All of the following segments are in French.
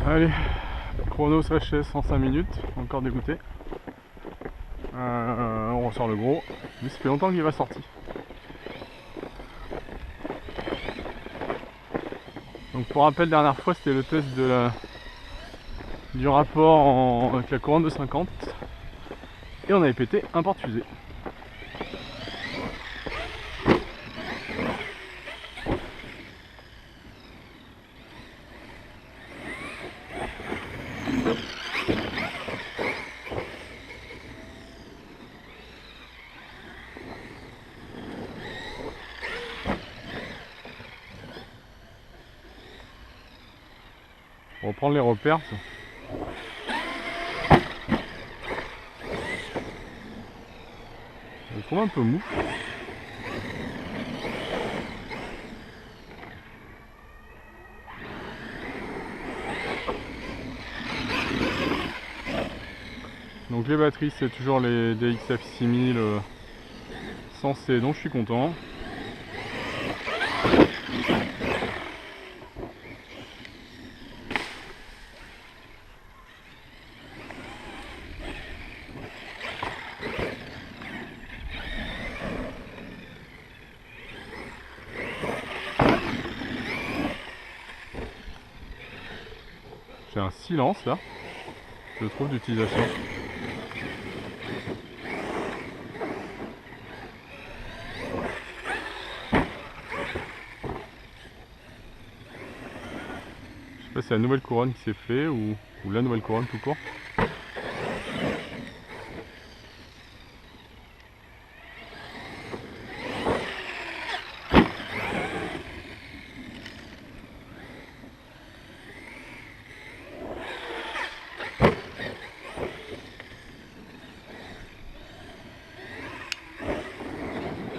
Allez, chrono s'achève en 5 minutes, encore dégoûté. On ressort le gros, mais ça fait longtemps qu'il va sorti. Donc pour rappel, dernière fois c'était le test du rapport avec la couronne de 50 et on avait pété un porte-fusée. On va reprendre les repères. Je le trouve un peu mou. Donc les batteries c'est toujours les DXF 6000 sans C, donc je suis content. J'ai un silence là, je trouve, d'utilisation. Je sais pas si c'est la nouvelle couronne qui s'est fait ou la nouvelle couronne tout court.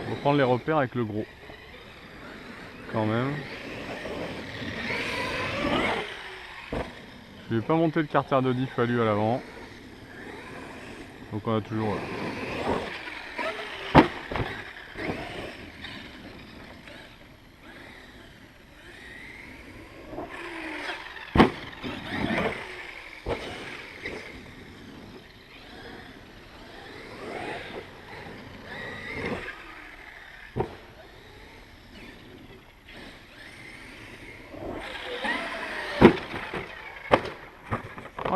On va prendre les repères avec le gros. Quand même. Je vais pas monter le carter de diff à lui à l'avant. Donc on a toujours...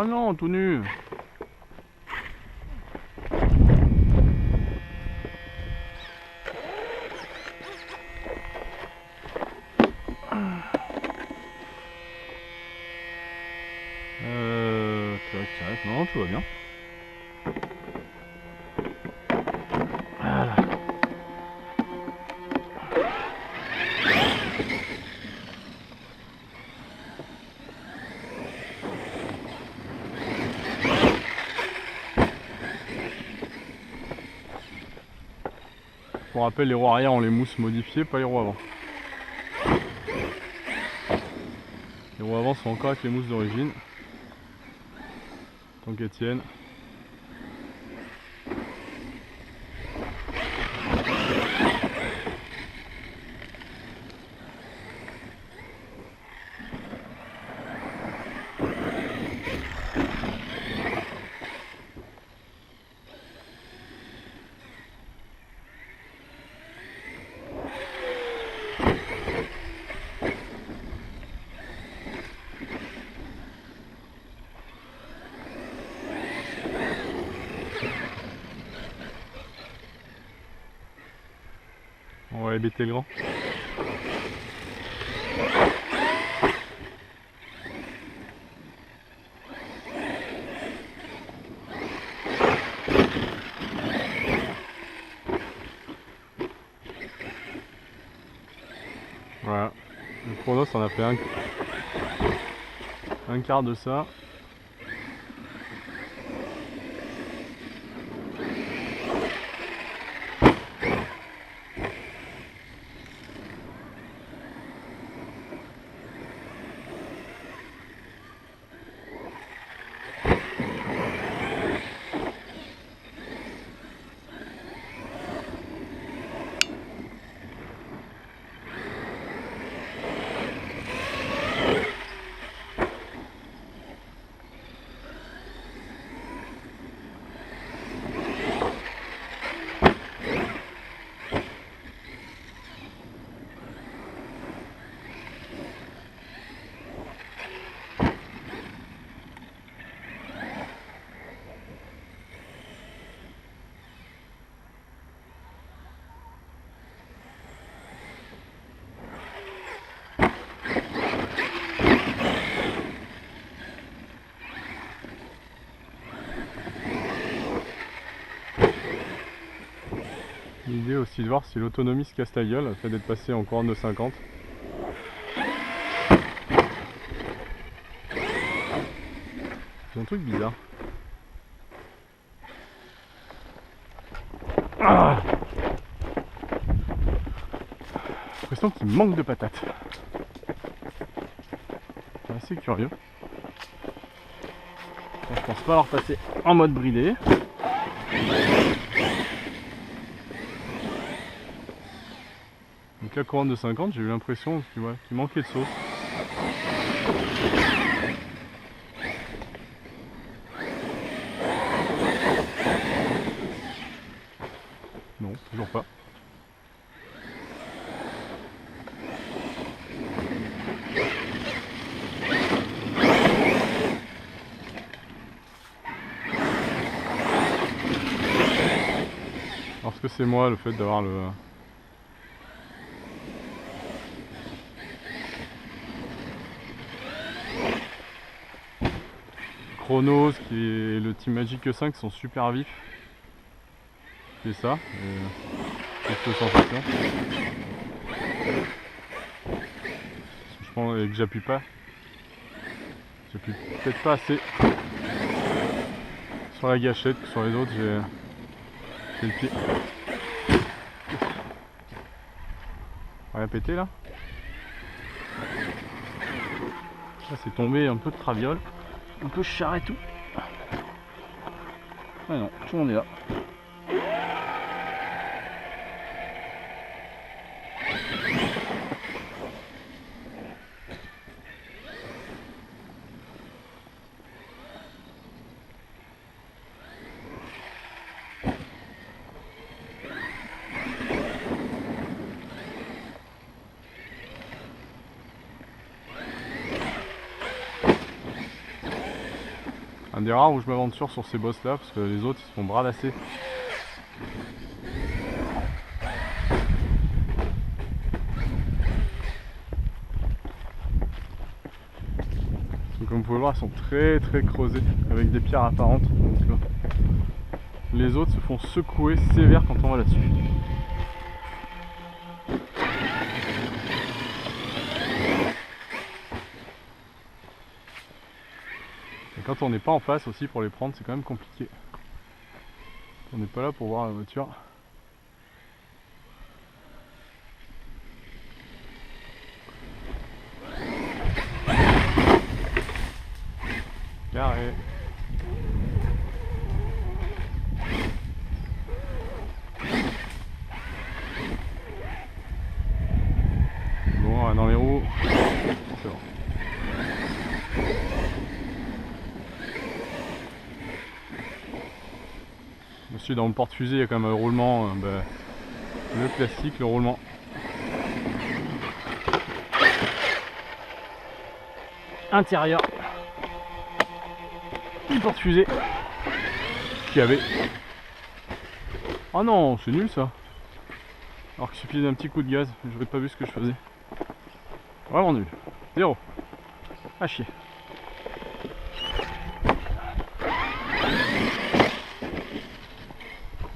Oh non, tout nu! Non, tout va bien. Voilà. Pour rappel, les roues arrière on les mousse modifiées, pas les roues avant. Les roues avant sont encore avec les mousses d'origine. Tant qu'elles tiennent. On va hébéter le grand. Voilà. Le chronos on a fait un quart de ça. aussi de voir si l'autonomie se casse la gueule, le fait d'être passé en couronne de 50. C'est un truc bizarre. Ah, j'ai l'impression qu'il manque de patates. C'est assez curieux. Je pense pas leur passer en mode bridé. Donc la couronne de 50, j'ai eu l'impression qu'il manquait de sauce. Non, toujours pas. Parce que c'est moi le fait d'avoir le... Chronos qui est le Team Magic 5 sont super vifs. C'est ça. Cette sensation. Je pense que j'appuie pas. J'appuie peut-être pas assez sur la gâchette, sur les autres j'ai le pied. Rien pété là. Là c'est tombé un peu de traviole, un peu char et tout. Ah non, tout le monde est là. Un des rares où je m'aventure sur ces boss là parce que les autres ils se font bradasser. Donc, comme vous pouvez voir, ils sont très creusés avec des pierres apparentes. Donc, les autres se font secouer sévère quand on va là-dessus. Et quand on n'est pas en face aussi pour les prendre, c'est quand même compliqué. On n'est pas là pour voir la voiture. Carré. Bon, dans les roues, c'est bon. Aussi dans le porte-fusée, il y a quand même un roulement, le classique, le roulement. Intérieur du porte-fusée qui avait... Oh non, c'est nul ça. Alors qu'il suffisait d'un petit coup de gaz, j'aurais pas vu ce que je faisais. Vraiment nul. 0. À chier.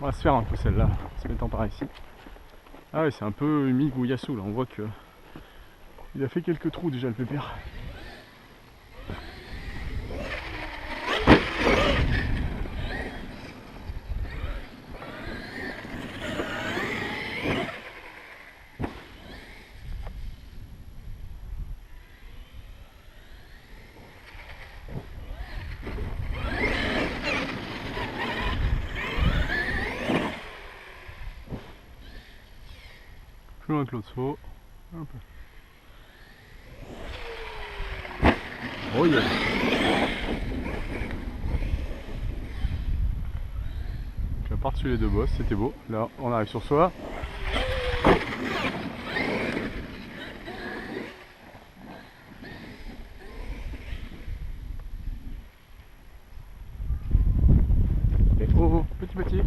On va se faire un peu celle-là, en se mettant par ici. Ah ouais, c'est un peu humide Gouyassou là, on voit que il a fait quelques trous déjà le pépère. Plus loin que l'autre saut. Un peu. Oh yeah. Donc, par-dessus les deux bosses, c'était beau. Là, on arrive sur soi. Et oh, petit.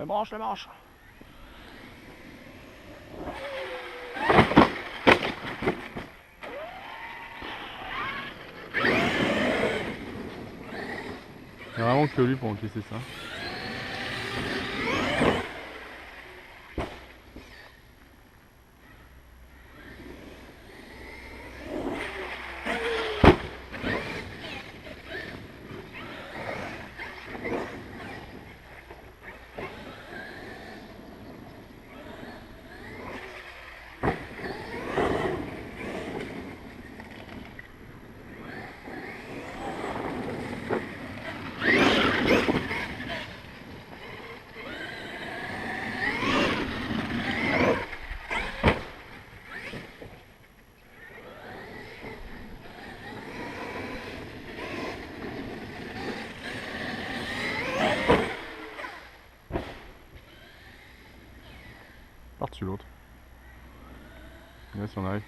Hop. branche, la branche. Il n'y a vraiment que lui pour encaisser ça. Par-dessus l'autre. Et là, si on arrive.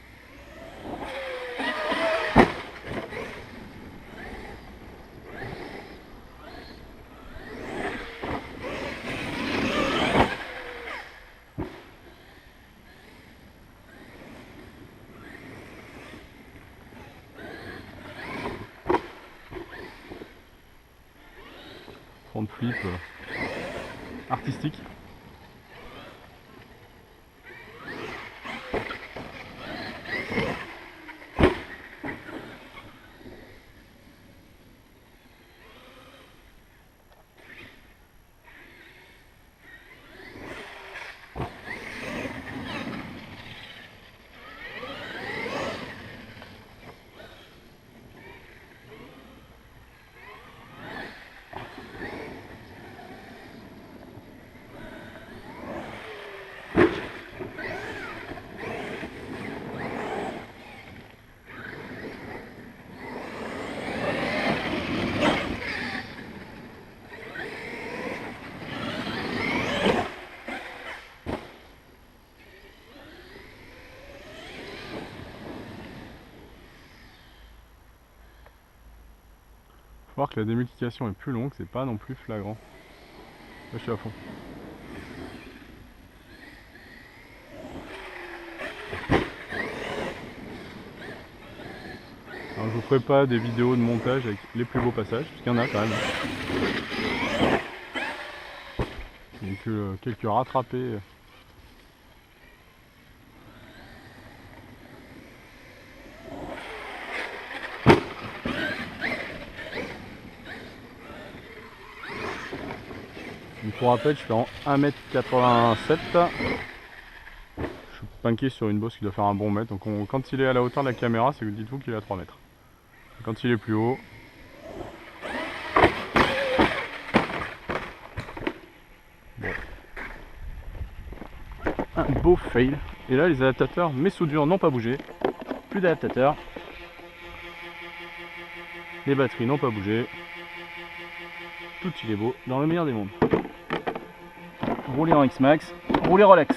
Front flip artistique. Faut voir que la démultiplication est plus longue, c'est pas non plus flagrant. Là je suis à fond. Alors je vous ferai pas des vidéos de montage avec les plus beaux passages, parce qu'il y en a quand même. Il y a que quelques rattrapés. Donc pour rappel, je fais en 1m87. Je suis pinqué sur une bosse qui doit faire un bon mètre. Donc quand il est à la hauteur de la caméra, c'est que dites-vous qu'il est à 3 mètres. Et quand il est plus haut, bon. Un beau fail. Et là, les adaptateurs, mes soudures n'ont pas bougé. Plus d'adaptateurs. Les batteries n'ont pas bougé. Tout il est beau, dans le meilleur des mondes. Rouler en X-Max, rouler Rolex.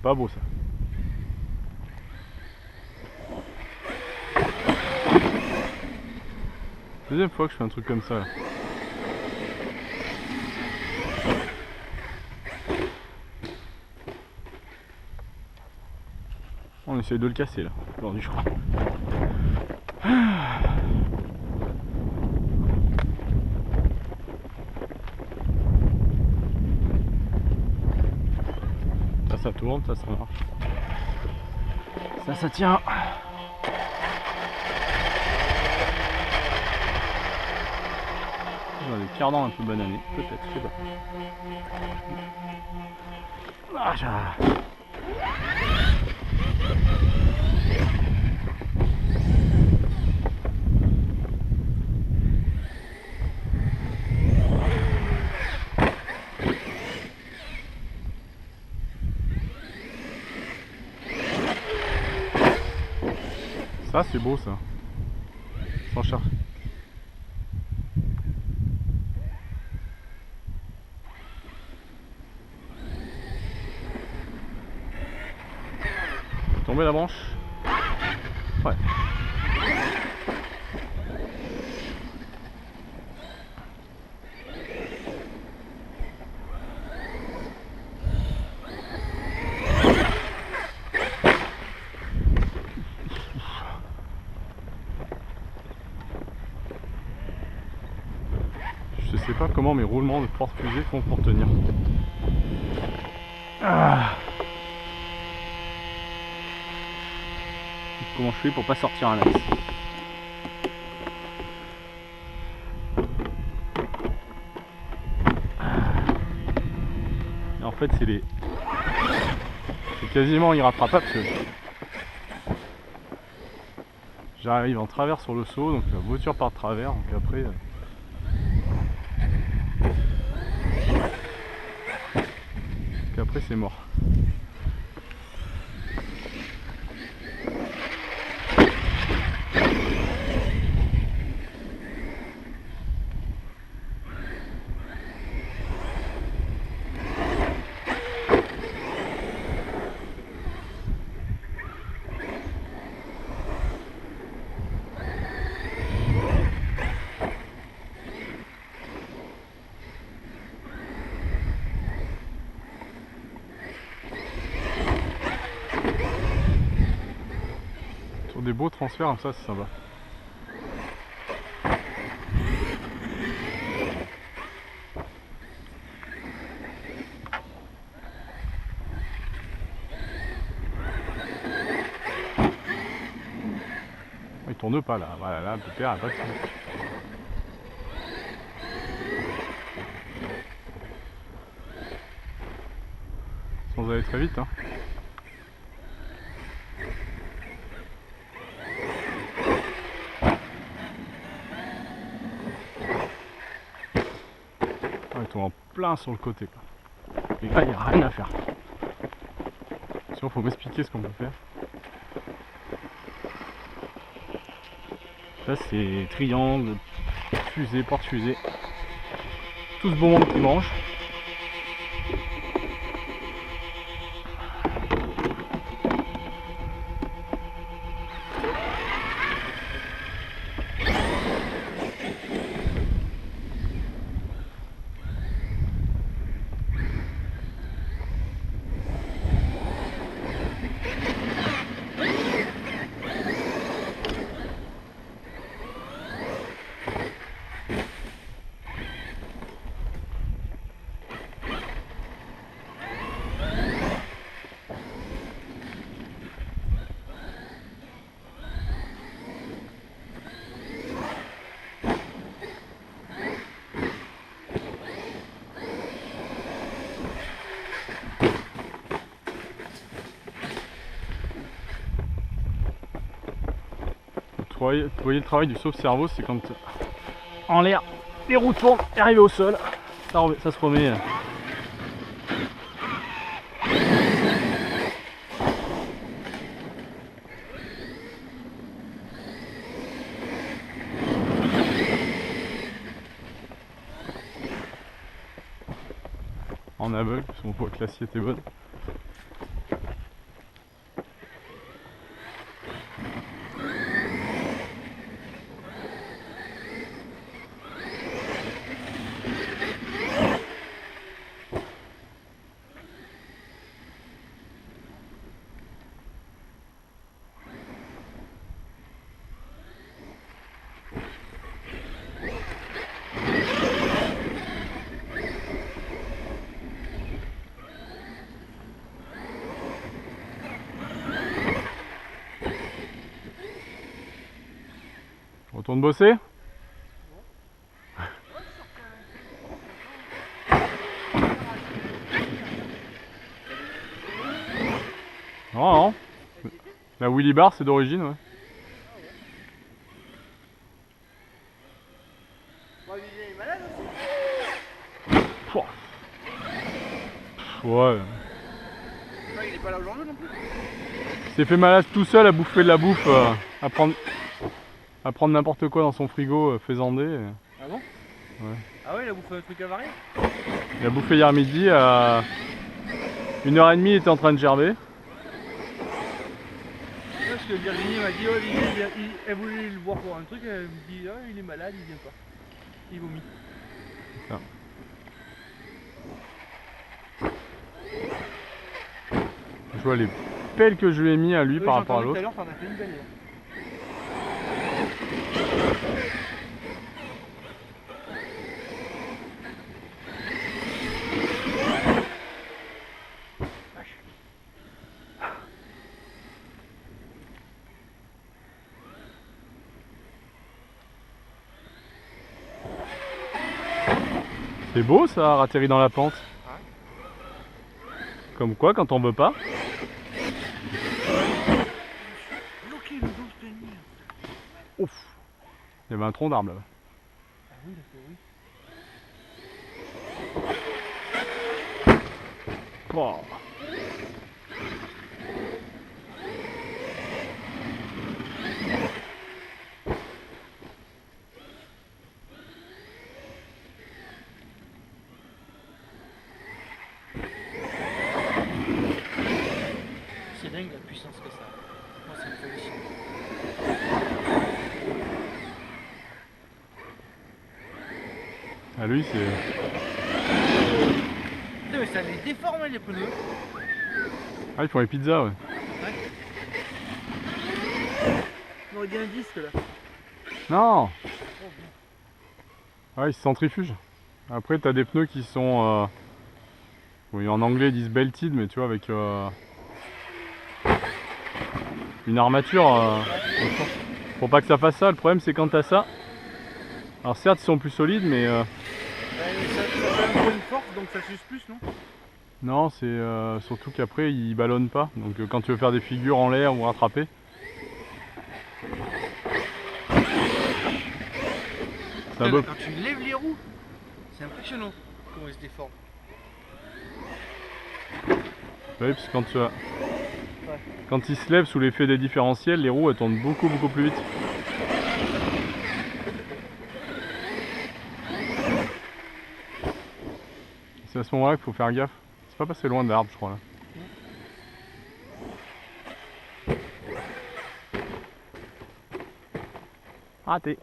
Pas beau ça. Deuxième fois que je fais un truc comme ça là. On essaye de le casser là, aujourd'hui je crois. Ça tourne, ça marche. Ça tient. Dans des cardans un peu bananés, peut-être, je sais pas. Ah, Ça c'est beau ça. Sans chercher. Tomber la branche. Ouais. Je sais pas comment mes roulements de porte-fusée font pour tenir. Ah. Comment je fais pour pas sortir un axe. Et en fait c'est quasiment irrattrapable parce que j'arrive en travers sur le saut, donc la voiture part de travers, donc après c'est mort. Sur des beaux transferts comme ça, c'est sympa. Il tourne pas là, voilà, là, le père a pas de... Sans aller très vite, hein. Il tombe en plein sur le côté, quoi. Et là, il n'y a rien à faire. Sinon, faut m'expliquer ce qu'on peut faire. Ça, c'est triangle, fusée, porte-fusée. Tout ce bon monde qui mange. Vous voyez le travail du sauve-cerveau, c'est quand en l'air, les roues tournent et arrivent au sol, ça se remet. En aveugle, parce qu'on voit que l'assiette est bonne. On retourne bosser? Non, non. La Willy Bar, c'est d'origine, ouais. Il est malade aussi. Ouais. Il est pas là aujourd'hui non plus. Il s'est fait malade tout seul à bouffer de la bouffe. à prendre n'importe quoi dans son frigo faisandé. Ah bon? Ouais. Ah ouais, il a bouffé un truc avarié? Il a bouffé hier midi à 1h30, il était en train de gerber. Ouais, parce que Virginie m'a dit, oh, elle voulait le voir pour un truc, elle me dit, oh, il est malade, il vient pas. Il vomit. Ça. Je vois les pelles que je lui ai mis à lui par rapport à l'autre. Tout à l'heure, t'en as fait une belle. C'est beau ça, atterri dans la pente. Ouais. Comme quoi, quand on veut pas. Bloqué le dos de nuit. Ouf. Il y avait un tronc d'arbre là-bas. Ah oui, d'accord, oui. Oh. C'est dingue la puissance que ça a. Moi, ça me fait halluciner. Ah lui c'est... Putain, mais ça les déforme les pneus. Ah ils font les pizzas ouais. Ouais. On aurait dit un disque là. Non. Ah ils se centrifugent. Après t'as des pneus qui sont... Oui en anglais ils disent belted mais tu vois avec... une armature... Pour pas que ça fasse ça, le problème c'est quand t'as ça. Alors certes ils sont plus solides mais... Ça fait un peu une force donc ça s'use plus, non? Non, c'est surtout qu'après ils ballonnent pas. Donc quand tu veux faire des figures en l'air ou rattraper. Putain, quand tu lèves les roues, c'est impressionnant comment ils se déforment. Oui, parce que quand ils se lèvent sous l'effet des différentiels, les roues elles tournent beaucoup plus vite. C'est à ce moment-là qu'il faut faire gaffe. C'est pas passé loin de l'arbre, je crois là. Raté.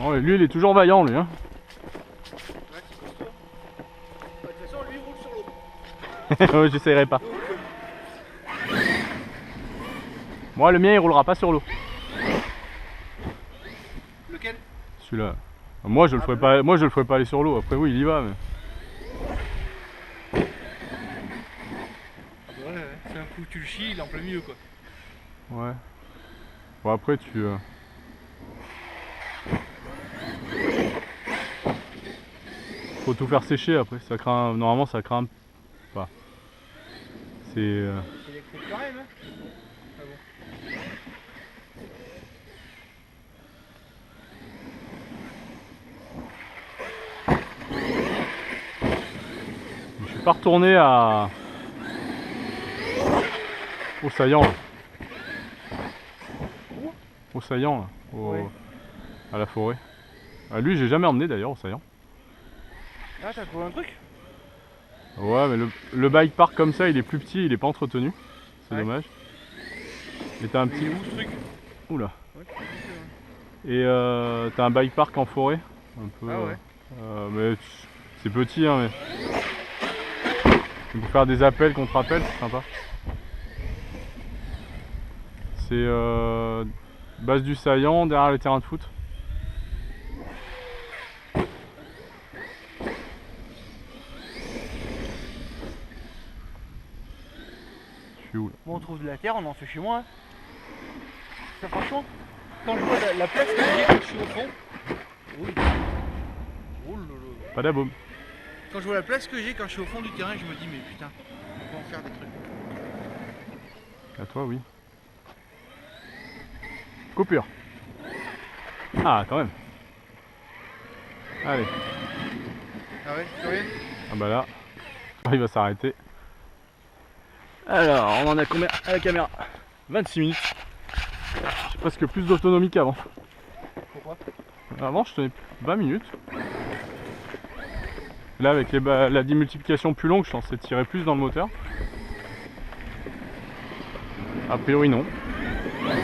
Oh, et lui il est toujours vaillant lui hein. Ouais, c'est costaud. De toute façon, lui il roule sur l'eau. Ouais, j'essayerai pas. Moi le mien il roulera pas sur l'eau. Lequel? Celui-là. Moi je le ferai pas. Moi je le ferai pas aller sur l'eau. Après oui il y va mais. Ouais, c'est un coup tu le chies, il est en plein milieu quoi. Ouais. Bon après tu... Faut tout faire sécher après, ça craint... Normalement ça craint pas. C'est... C'est électrique quand même hein. Ah bon. Je suis pas retourné à... au saillant là. Au saillant là. Ouais. À la forêt. À lui j'ai jamais emmené d'ailleurs au saillant. Ah t'as trouvé un truc? Ouais mais le bike park comme ça il est plus petit, il est pas entretenu. C'est ouais. Dommage. Et t'as un petit... Il est où ce truc? Oula. Ouais, Et t'as un bike park en forêt. Un peu... Ah ouais. Mais c'est petit hein mais... Pour faire des appels contre appels, c'est sympa. C'est base du saillant derrière les terrains de foot. Je suis où là? Bon, on trouve de la terre, on en fait chez moi. Hein. Ça, franchement, quand je vois la place que j'ai quand je suis au fond. Oui. Oh là là. Pas d'aboum. Quand je vois la place que j'ai quand je suis au fond du terrain, je me dis, mais putain, on peut en faire des trucs. À toi, oui. Coupure. Ah, quand même. Allez. Ah ouais, tu rien? Ah bah là, il va s'arrêter. Alors, on en a combien à la caméra? 26 minutes. J'ai presque plus d'autonomie qu'avant. Pourquoi? Avant, je tenais 20 minutes. Là, avec la démultiplication plus longue, je suis censé tirer plus dans le moteur. A priori, non.